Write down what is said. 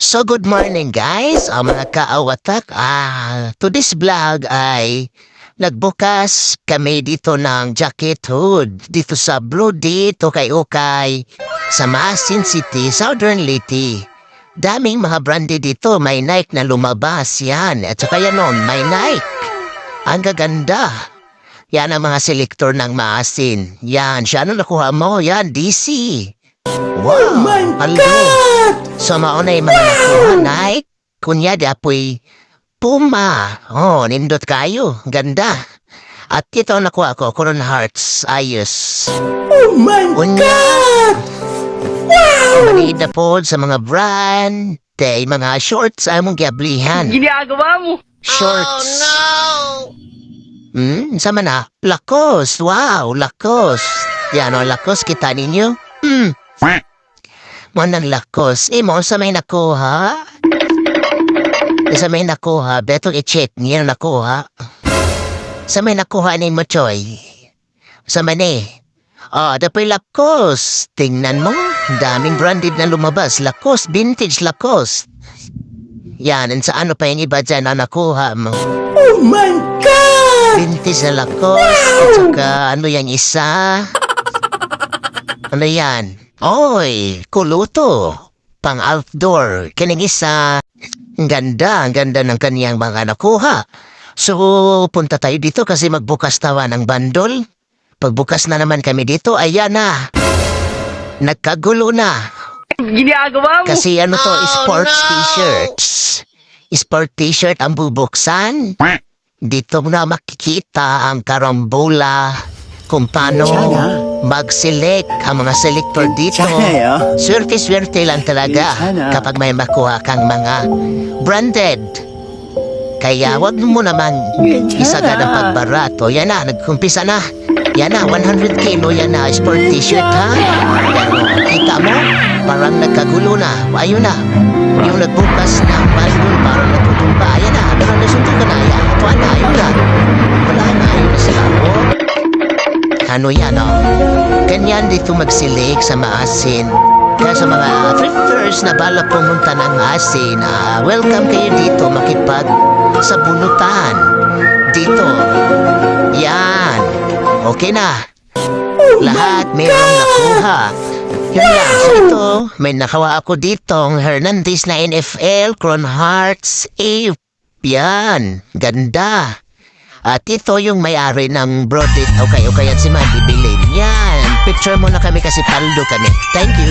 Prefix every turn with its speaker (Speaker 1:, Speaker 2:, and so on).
Speaker 1: So good morning guys, mga kaawatak. To this vlog ay nagbukas kami dito ng jacket hood dito sa Blue dito kay Ukay sa Maasin City, Southern Leyte. Daming mga branded dito, may Nike na lumabas yan. At saka yan nun, may Nike. Ang gaganda. Yan ang mga selector ng Maasin. Yan, siya ano nakuha mo? Yan, DC. Wow,
Speaker 2: Oh my
Speaker 1: paldo.
Speaker 2: God!
Speaker 1: So mauna yung mga nakuha, Nike. Kunya di apoy Puma. Oh, nindot kayo. Ganda. At ito nakuha ko, Coron Hearts. Ayos.
Speaker 2: Oh my
Speaker 1: Kunya.
Speaker 2: God! Wow!
Speaker 1: Maliit na po sa mga brand. Tay, mga shorts ay mong giablihan.
Speaker 3: Ginagawa mo.
Speaker 1: Shorts. Sama na. Lacoste. Wow, Lacoste. Yan o, Lacoste kita ninyo. Mo ng Lacoste. Mo sa may nakuha. Sa may nakuha. Betong i-check niya nakuha. Sa may nakuha ni mo, Choy. Sa mani. Dapoy Lacoste. Tingnan mo. Daming branded na lumabas. Lacoste. Vintage Lacoste. Yan. And sa ano pa yung iba dyan na nakuha mo?
Speaker 2: Oh my God!
Speaker 1: Vintage na Lacoste. At saka ano yan isa? Ano yan? Oy, kuluto. Pang outdoor. Kining isa. Ang ganda ng kaniyang mga nakuha. So, punta tayo dito kasi magbukas tawa ng bandol. Pagbukas na naman kami dito, ayan na. Nagkagulo na.
Speaker 3: Ginagawa mo.
Speaker 1: Kasi ano to, sports t-shirts. Sport t-shirt ang bubuksan. Dito mo na makikita ang karambola kung paano
Speaker 2: Sana.
Speaker 1: mag-select ang mga selector dito.
Speaker 2: Sana,
Speaker 1: Swerte-swerte lang talaga
Speaker 2: Sana.
Speaker 1: kapag may makuha kang mga branded. Kaya wag mo naman isagad ang pagbarato. Yan na, nagkumpisa na. Yan na, 100 kilo yan na, sport t-shirt ha. Yan o, kita mo? Parang nagkagulo na. Ayun na. Yung nagbukas ng bandol, parang nagtutumba. Ayan na, pero nasunod ka na. Ayan, tuwan na, ayun na. Wala na, ayun na sila. Oh. Ano yan, oh? Ganyan dito magsilig sa Maasin. Kaya sa mga thrifters na balak pumunta ng Maasin, welcome kayo dito makipag sa bunutan. Dito. Yan. Okay na. Lahat mayroong nakuha. Yun lang. So ito, may nakawa ako ditong Hernandez na NFL, Crown Hearts, Ape. Yan. Ganda. At ito yung may-ari ng Brodit. Okay, at si Mandy Bilin. Yan. Picture mo na kami kasi paldo kami. Thank you.